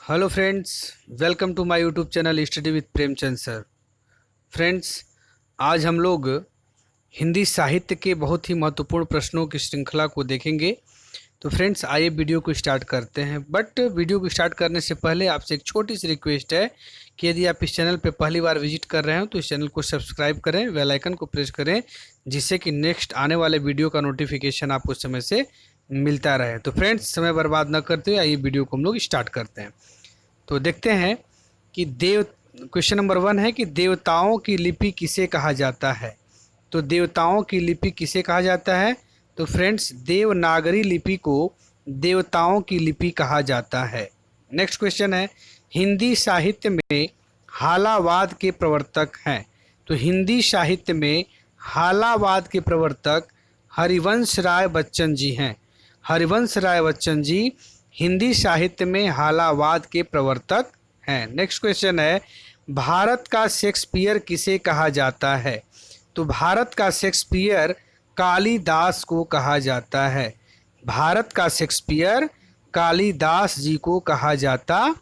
Hello friends, welcome to my YouTube channel study with Premchand sir. Friends, आज हम लोग हिंदी साहित्य के बहुत ही महत्वपूर्ण प्रश्नों की श्रृंखला को देखेंगे। तो फ्रेंड्स, आइए वीडियो को स्टार्ट करते हैं। बट वीडियो को स्टार्ट करने से पहले आपसे एक छोटी सी रिक्वेस्ट है कि यदि आप इस चैनल पर पहली बार विजिट कर रहे हो तो इस चैनल को सब्सक्राइब करें, बेल आइकन को प्रेस करें, जिससे कि नेक्स्ट आने वाले वीडियो का नोटिफिकेशन आपको उस समय से मिलता रहे। तो फ्रेंड्स, समय बर्बाद न करते हुए आइए वीडियो को हम लोग स्टार्ट करते हैं। तो देखते हैं कि क्वेश्चन नंबर 1 है कि देवताओं की लिपि किसे कहा जाता है। तो देवताओं की लिपि किसे कहा जाता है? तो फ्रेंड्स, देवनागरी लिपि को देवताओं की लिपि कहा जाता है। नेक्स्ट क्वेश्चन है, हिंदी साहित्य में हालावाद के प्रवर्तक हैं। तो हिंदी साहित्य में हालावाद के प्रवर्तक हरिवंश राय बच्चन जी हैं। हरिवंश राय बच्चन जी हिंदी साहित्य में हालावाद के प्रवर्तक हैं। नेक्स्ट क्वेश्चन है, भारत का शेक्सपियर किसे कहा जाता है? तो भारत का शेक्सपियर कालिदास को कहा जाता है। भारत का शेक्सपियर कालिदास जी को कहा जाता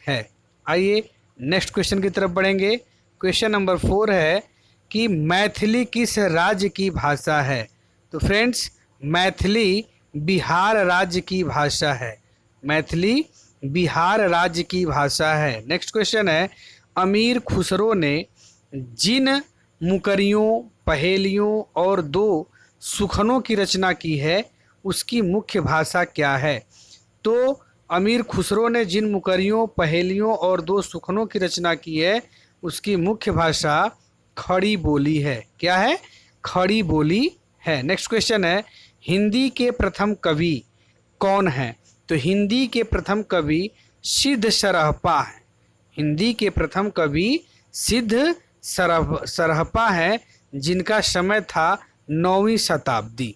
है। आइए नेक्स्ट क्वेश्चन की तरफ बढ़ेंगे। क्वेश्चन नंबर 4 है कि मैथिली किस राज्य की भाषा है? तो फ्रेंड्स, मैथिली बिहार राज्य की भाषा है। मैथिली बिहार राज्य की भाषा है। नेक्स्ट क्वेश्चन है, अमीर खुसरो ने जिन मुकरियों, पहेलियों और दो सुखनों की रचना की है उसकी मुख्य भाषा क्या है? तो अमीर खुसरो ने जिन मुकरियों, पहेलियों और दो सुखनों की रचना की है उसकी मुख्य भाषा खड़ी बोली है। क्या है? खड़ी बोली है। नेक्स्ट क्वेश्चन है, हिंदी के प्रथम कवि कौन हैं? तो हिंदी के प्रथम कवि सिद्ध सरहपा हैं। हिंदी के प्रथम कवि सिद्ध सरहपा हैं, जिनका समय था 9वीं शताब्दी।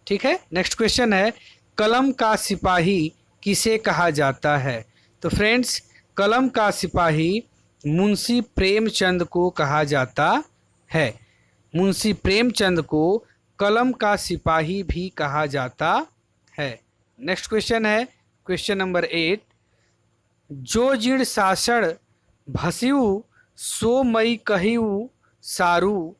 ठीक है। नेक्स्ट क्वेश्चन है, कलम का सिपाही किसे कहा जाता है? तो फ्रेंड्स, कलम का सिपाही मुंशी प्रेमचंद को कहा जाता है। मुंशी प्रेमचंद को कलम का सिपाही भी कहा जाता है। नेक्स्ट क्वेश्चन है, क्वेश्चन नंबर 8, जो जीर्ण सासण भसियु सो मई कहियु सारू,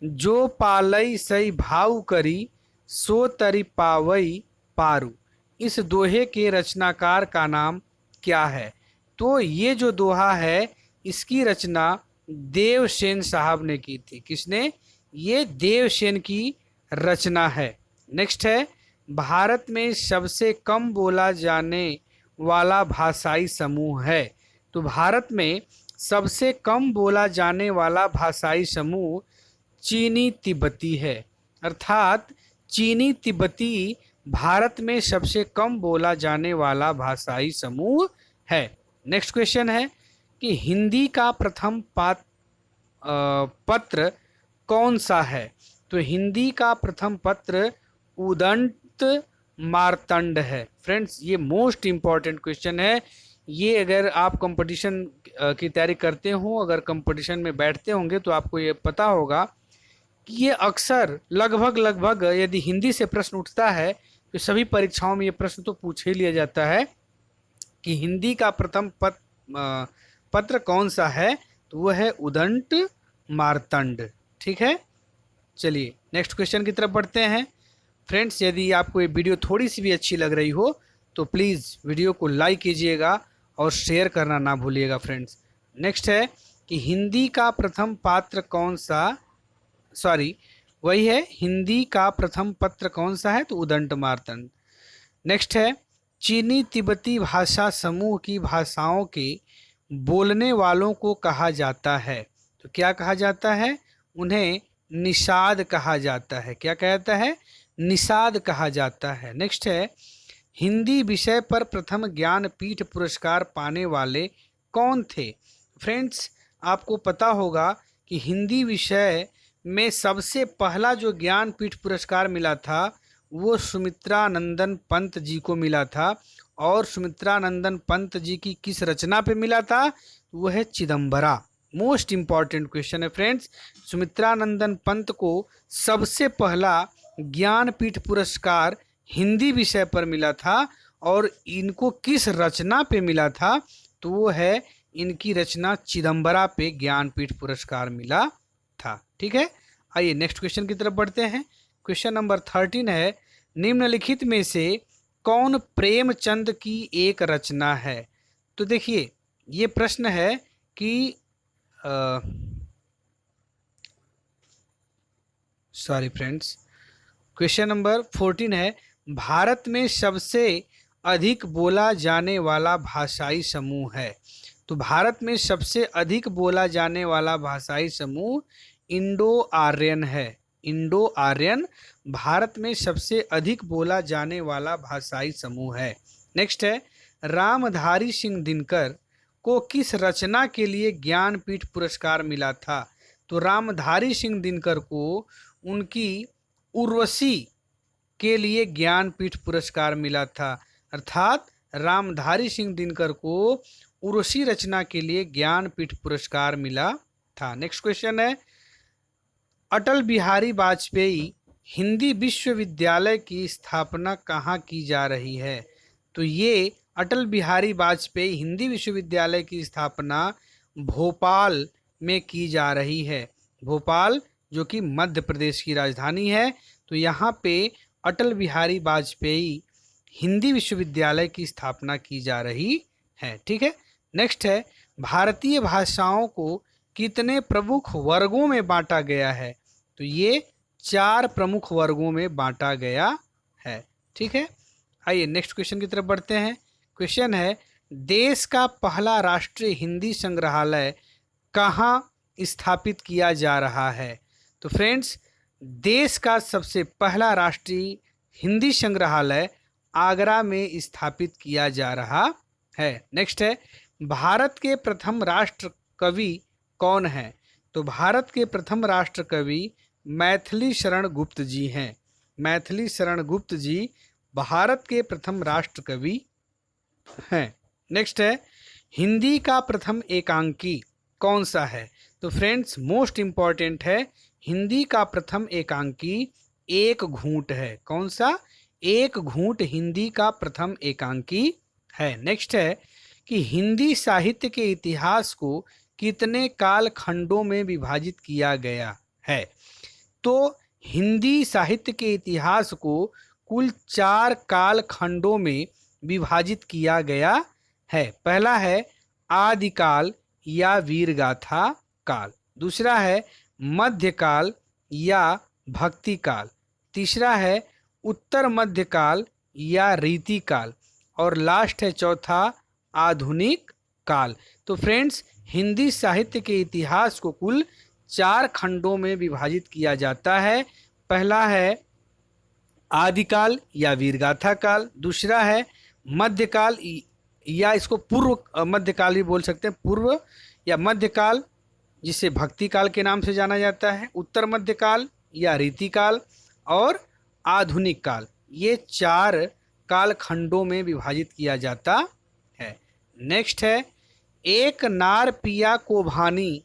जो पालई सई भाव करी सो तरी पावई पारू। इस दोहे के रचनाकार का नाम क्या है? तो ये जो दोहा है इसकी रचना देवसेन साहब ने की थी। किसने? ये देवसेन की रचना है। नेक्स्ट है, भारत में सबसे कम बोला जाने वाला भाषाई समूह है। तो भारत में सबसे कम बोला जाने वाला भाषाई समूह चीनी तिब्बती है। अर्थात चीनी तिब्बती भारत में सबसे कम बोला जाने वाला भाषाई समूह है। नेक्स्ट क्वेश्चन है कि हिंदी का प्रथम पत्र कौन सा है? तो हिंदी का प्रथम पत्र उदंत मार्तंड है। फ्रेंड्स, ये मोस्ट इम्पॉर्टेंट क्वेश्चन है। ये अगर आप कंपटीशन की तैयारी करते हो, अगर कंपटीशन में बैठते होंगे तो आपको ये पता होगा कि ये अक्सर लगभग यदि हिंदी से प्रश्न उठता है तो सभी परीक्षाओं में ये प्रश्न तो पूछ ही लिया जाता है कि हिंदी का प्रथम पत्र कौन सा है? तो वह है उदंत मार्तंड। ठीक है। चलिए नेक्स्ट क्वेश्चन की तरफ बढ़ते हैं। फ्रेंड्स, यदि आपको ये वीडियो थोड़ी सी भी अच्छी लग रही हो तो प्लीज़ वीडियो को लाइक कीजिएगा और शेयर करना ना भूलिएगा। फ्रेंड्स, नेक्स्ट है कि हिंदी का प्रथम पात्र कौन सा, वही है, हिंदी का प्रथम पत्र कौन सा है? तो उदंत मार्तंड। नेक्स्ट है, चीनी तिब्बती भाषा समूह की भाषाओं के बोलने वालों को कहा जाता है। तो क्या कहा जाता है? उन्हें निषाद कहा जाता है। क्या कहता है? निषाद कहा जाता है। नेक्स्ट है, हिंदी विषय पर प्रथम ज्ञानपीठ पुरस्कार पाने वाले कौन थे? फ्रेंड्स, आपको पता होगा कि हिंदी विषय में सबसे पहला जो ज्ञानपीठ पुरस्कार मिला था वो सुमित्रानंदन पंत जी को मिला था। और सुमित्रानंदन पंत जी की किस रचना पे मिला था? वो है चिदम्बरा। मोस्ट इम्पॉर्टेंट क्वेश्चन है फ्रेंड्स। सुमित्रानंदन पंत को सबसे पहला ज्ञानपीठ पुरस्कार हिंदी विषय पर मिला था और इनको किस रचना पे मिला था? तो वो है इनकी रचना चिदम्बरा पे ज्ञानपीठ पुरस्कार मिला था। ठीक है, आइए नेक्स्ट क्वेश्चन की तरफ बढ़ते हैं। क्वेश्चन नंबर 13 है, निम्नलिखित में से कौन प्रेमचंद की एक रचना है? तो देखिए ये प्रश्न है कि सॉरी फ्रेंड्स, क्वेश्चन नंबर 14 है, भारत में सबसे अधिक बोला जाने वाला भाषाई समूह है। तो भारत में सबसे अधिक बोला जाने वाला भाषाई समूह इंडो आर्यन है। इंडो आर्यन भारत में सबसे अधिक बोला जाने वाला भाषाई समूह है। नेक्स्ट है, रामधारी सिंह दिनकर को किस रचना के लिए ज्ञानपीठ पुरस्कार मिला था? तो रामधारी सिंह दिनकर को उनकी उर्वशी के लिए ज्ञानपीठ पुरस्कार मिला था। अर्थात रामधारी सिंह दिनकर को उर्वशी रचना के लिए ज्ञानपीठ पुरस्कार मिला था। नेक्स्ट क्वेश्चन है, अटल बिहारी वाजपेयी हिंदी विश्वविद्यालय की स्थापना कहाँ की जा रही है? तो ये अटल बिहारी वाजपेयी हिंदी विश्वविद्यालय की स्थापना भोपाल में की जा रही है। भोपाल जो कि मध्य प्रदेश की राजधानी है। तो यहाँ पे अटल बिहारी वाजपेयी हिंदी विश्वविद्यालय की स्थापना की जा रही है। ठीक है, नेक्स्ट है, भारतीय भाषाओं को कितने प्रमुख वर्गों में बांटा गया है? तो ये 4 प्रमुख वर्गों में बांटा गया है। ठीक है, आइए नेक्स्ट क्वेश्चन की तरफ बढ़ते हैं। क्वेश्चन है, देश का पहला राष्ट्रीय हिंदी संग्रहालय कहाँ स्थापित किया जा रहा है? तो फ्रेंड्स, देश का सबसे पहला राष्ट्रीय हिंदी संग्रहालय आगरा में स्थापित किया जा रहा है। नेक्स्ट है, भारत के प्रथम राष्ट्र कवि कौन है? तो भारत के प्रथम राष्ट्र कवि मैथिली शरण गुप्त जी हैं। मैथिली शरण गुप्त जी भारत के प्रथम राष्ट्र कवि हैं। नेक्स्ट है, हिंदी का प्रथम एकांकी कौन सा है? तो फ्रेंड्स, मोस्ट इम्पॉर्टेंट है, हिंदी का प्रथम एकांकी एक घूंट है। कौन सा? एक घूंट हिंदी का प्रथम एकांकी है। नेक्स्ट है कि हिंदी साहित्य के इतिहास को कितने काल खंडों में विभाजित किया गया है? तो हिंदी साहित्य के इतिहास को कुल 4 काल खंडों में विभाजित किया गया है। पहला है आदिकाल या वीरगाथा काल, दूसरा है मध्यकाल या भक्तिकाल, तीसरा है उत्तर मध्यकाल या रीतिकाल, और लास्ट है चौथा आधुनिक काल। तो फ्रेंड्स, हिंदी साहित्य के इतिहास को कुल 4 खंडों में विभाजित किया जाता है। पहला है आदिकाल या वीरगाथा काल, दूसरा है मध्यकाल या इसको पूर्व मध्यकाल भी बोल सकते हैं, पूर्व या मध्यकाल जिसे भक्ति काल के नाम से जाना जाता है, उत्तर मध्यकाल या रीतिकाल, और आधुनिक काल। ये 4 काल खंडों में विभाजित किया जाता है। नेक्स्ट है, एक नार पिया को भानी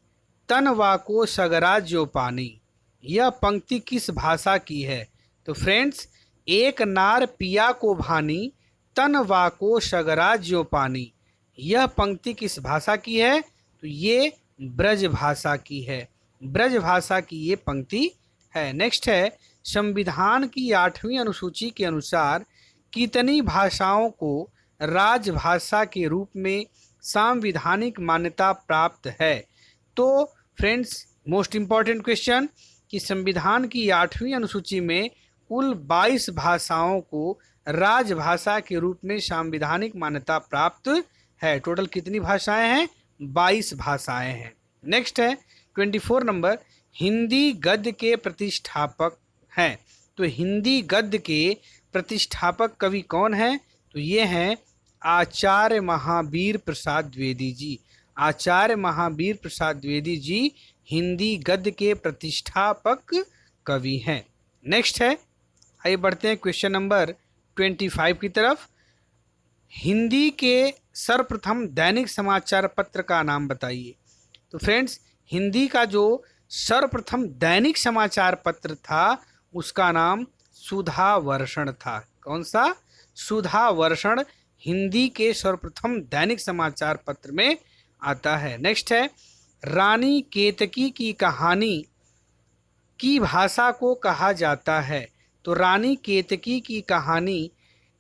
तन वाको सगरा जो पानी, यह पंक्ति किस भाषा की है? तो फ्रेंड्स, एक नार पिया को भानी तन वाको सगरा जो पानी, यह पंक्ति किस भाषा की है? तो ये ब्रज भाषा की है। ब्रज भाषा की ये पंक्ति है। नेक्स्ट है, संविधान की 8वीं अनुसूची के अनुसार कितनी भाषाओं को राजभाषा के रूप में संवैधानिक मान्यता प्राप्त है? तो फ्रेंड्स, मोस्ट इम्पॉर्टेंट क्वेश्चन कि संविधान की 8वीं अनुसूची में कुल 22 भाषाओं को राजभाषा के रूप में संवैधानिक मान्यता प्राप्त है। टोटल कितनी भाषाएं हैं? 22 भाषाएं हैं। नेक्स्ट है 24 नंबर, हिंदी गद्य के प्रतिष्ठापक हैं। तो हिंदी गद्य के प्रतिष्ठापक कवि कौन हैं? तो ये हैं आचार्य महावीर प्रसाद द्विवेदी जी। आचार्य महावीर प्रसाद द्विवेदी जी हिंदी गद्य के प्रतिष्ठापक कवि हैं। नेक्स्ट है, आइए बढ़ते हैं क्वेश्चन नंबर 25 की तरफ। हिंदी के सर्वप्रथम दैनिक समाचार पत्र का नाम बताइए। तो फ्रेंड्स, हिंदी का जो सर्वप्रथम दैनिक समाचार पत्र था उसका नाम सुधा वर्षण था। कौन सा? सुधा वर्षण हिंदी के सर्वप्रथम दैनिक समाचार पत्र में आता है। नेक्स्ट है, रानी केतकी की कहानी की भाषा को कहा जाता है। तो रानी केतकी की कहानी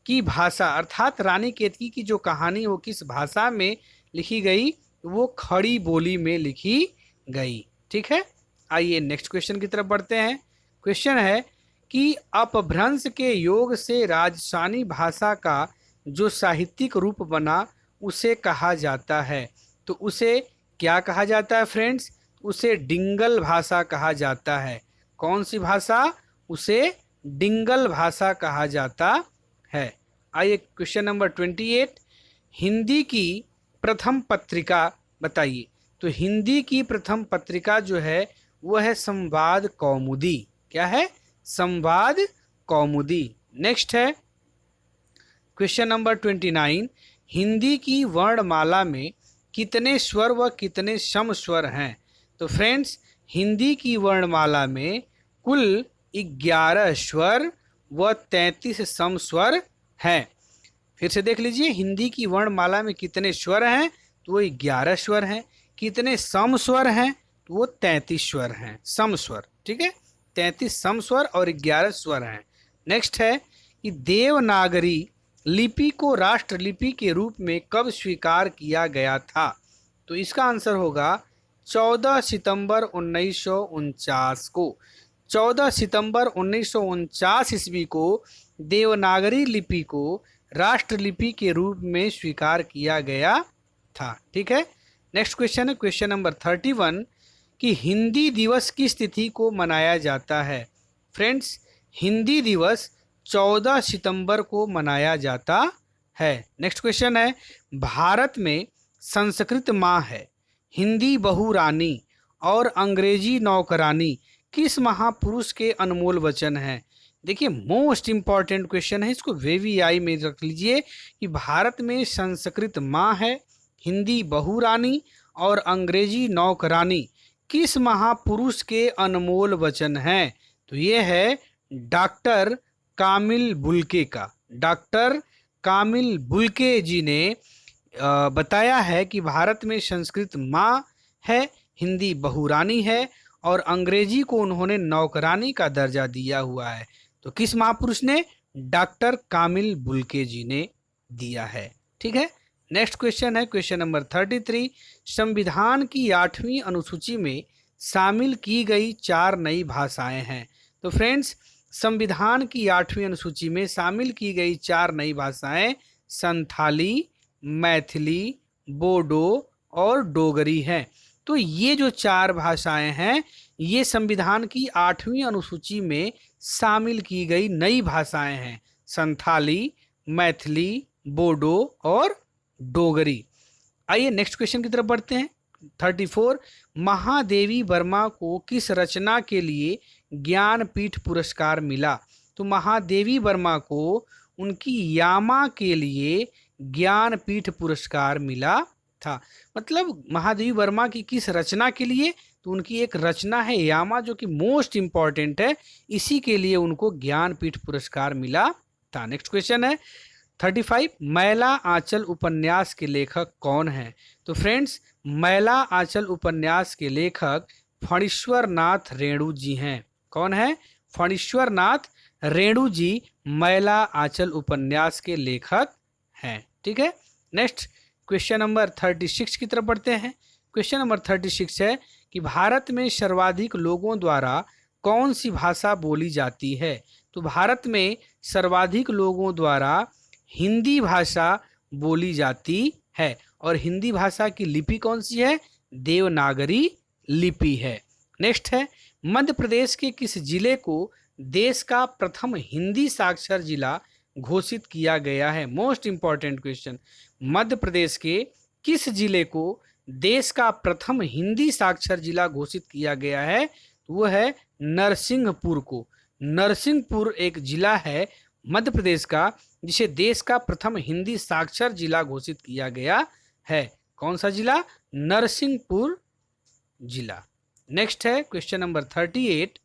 की भाषा अर्थात रानी केतकी की जो कहानी वो किस भाषा में लिखी गई, वो खड़ी बोली में लिखी गई। ठीक है, आइए नेक्स्ट क्वेश्चन की तरफ बढ़ते हैं। क्वेश्चन है कि अपभ्रंश के योग से राजस्थानी भाषा का जो साहित्यिक रूप बना उसे कहा जाता है। तो उसे क्या कहा जाता है फ्रेंड्स? उसे डिंगल भाषा कहा जाता है। कौन सी भाषा? उसे डिंगल भाषा कहा जाता है। आइए क्वेश्चन नंबर 28, हिंदी की प्रथम पत्रिका बताइए। तो हिंदी की प्रथम पत्रिका जो है वो है संवाद कौमुदी। क्या है? संवाद कौमुदी। नेक्स्ट है क्वेश्चन नंबर 29, हिंदी की वर्णमाला में कितने स्वर व कितने सम स्वर हैं? तो फ्रेंड्स, हिंदी की वर्णमाला में कुल 11 स्वर व 33 सम स्वर हैं। फिर से देख लीजिए, हिंदी की वर्णमाला में कितने स्वर हैं? तो वो 11 स्वर हैं। कितने सम स्वर हैं? तो वो 33 स्वर हैं, सम स्वर। ठीक है, 33 सम स्वर और 11 स्वर हैं। नेक्स्ट है कि देवनागरी लिपि को राष्ट्रलिपि के रूप में कब स्वीकार किया गया था? तो इसका आंसर होगा 14 सितंबर 1949 को। 14 सितंबर 1949 ईस्वी को देवनागरी लिपि को राष्ट्रलिपि के रूप में स्वीकार किया गया था। ठीक है, नेक्स्ट क्वेश्चन है क्वेश्चन नंबर 31 कि हिंदी दिवस किस तिथि को मनाया जाता है? फ्रेंड्स, हिंदी दिवस 14 सितंबर को मनाया जाता है। नेक्स्ट क्वेश्चन है, भारत में संस्कृत माँ है, हिंदी बहुरानी और अंग्रेजी नौकरानी किस महापुरुष के अनमोल वचन हैं? देखिए, मोस्ट इंपॉर्टेंट क्वेश्चन है, इसको VVI में रख लीजिए कि भारत में संस्कृत माँ है, हिंदी बहुरानी और अंग्रेजी नौकरानी किस महापुरुष के अनमोल वचन हैं? तो ये है डॉक्टर कामिल बुल्के का। डॉक्टर कामिल बुल्के जी ने बताया है कि भारत में संस्कृत माँ है, हिंदी बहुरानी है और अंग्रेजी को उन्होंने नौकरानी का दर्जा दिया हुआ है। तो किस महापुरुष ने? डॉक्टर कामिल बुल्के जी ने दिया है। ठीक है, नेक्स्ट क्वेश्चन है क्वेश्चन नंबर 33, संविधान की 8वीं अनुसूची में शामिल की गई 4 नई भाषाएं हैं। तो फ्रेंड्स, संविधान की 8वीं अनुसूची में शामिल की गई 4 नई भाषाएं संथाली, मैथिली, बोडो और डोगरी हैं। तो ये जो 4 भाषाएं हैं ये संविधान की 8वीं अनुसूची में शामिल की गई नई भाषाएं हैं, संथाली, मैथिली, बोडो और डोगरी। आइए नेक्स्ट क्वेश्चन की तरफ बढ़ते हैं। 34, महादेवी वर्मा को किस रचना के लिए ज्ञानपीठ पुरस्कार मिला? तो महादेवी वर्मा को उनकी यामा के लिए ज्ञानपीठ पुरस्कार मिला था। मतलब महादेवी वर्मा की किस रचना के लिए? तो उनकी एक रचना है यामा जो कि मोस्ट इंपॉर्टेंट है, इसी के लिए उनको ज्ञानपीठ पुरस्कार मिला था। नेक्स्ट क्वेश्चन है 35, मैला आंचल उपन्यास के लेखक कौन है? तो फ्रेंड्स, मैला आंचल उपन्यास के लेखक फणीश्वर नाथ रेणु जी हैं। कौन है? फणीश्वर नाथ रेणु जी मैला आंचल उपन्यास के लेखक हैं। ठीक है, नेक्स्ट क्वेश्चन नंबर 36 की तरफ बढ़ते हैं। क्वेश्चन नंबर 36 है कि भारत में सर्वाधिक लोगों द्वारा कौन सी भाषा बोली जाती है? तो भारत में सर्वाधिक लोगों द्वारा हिंदी भाषा बोली जाती है और हिंदी भाषा की लिपि कौन सी है? देवनागरी लिपि है। नेक्स्ट है, मध्य प्रदेश के किस जिले को देश का प्रथम हिंदी साक्षर जिला घोषित किया गया है? Most important question, Madhya Pradesh के किस जिले को देश का प्रथम हिंदी साक्षर जिला घोषित किया गया है? वो है नरसिंहपुर को। नरसिंहपुर एक जिला है मध्य प्रदेश का जिसे देश का प्रथम हिंदी साक्षर जिला घोषित किया गया है। कौन सा जिला? नरसिंहपुर जिला। नेक्स्ट है क्वेश्चन नंबर 38,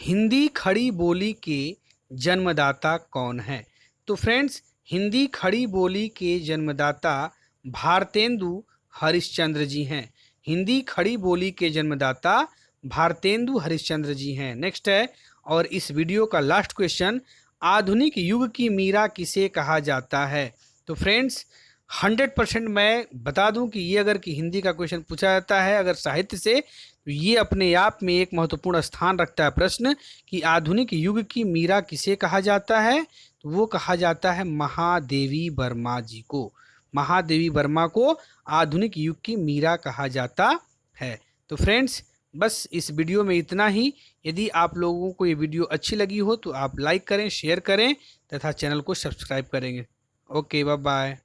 हिंदी खड़ी बोली के जन्मदाता कौन है? तो फ्रेंड्स, हिंदी खड़ी बोली के जन्मदाता भारतेंदु हरिश्चंद्र जी हैं। हिंदी खड़ी बोली के जन्मदाता भारतेंदु हरिश्चंद्र जी हैं। नेक्स्ट है, और इस वीडियो का लास्ट क्वेश्चन, आधुनिक युग की मीरा किसे कहा जाता है? तो फ्रेंड्स 100% मैं बता दूं कि ये अगर कि हिंदी का क्वेश्चन पूछा जाता है अगर साहित्य से, तो ये अपने आप में एक महत्वपूर्ण स्थान रखता है प्रश्न कि आधुनिक युग की मीरा किसे कहा जाता है। तो वो कहा जाता है महादेवी वर्मा जी को। महादेवी वर्मा को आधुनिक युग की मीरा कहा जाता है। तो फ्रेंड्स बस इस वीडियो में इतना ही। यदि आप लोगों को ये वीडियो अच्छी लगी हो तो आप लाइक करें, शेयर करें तथा चैनल को सब्सक्राइब करेंगे। Okay, bye bye.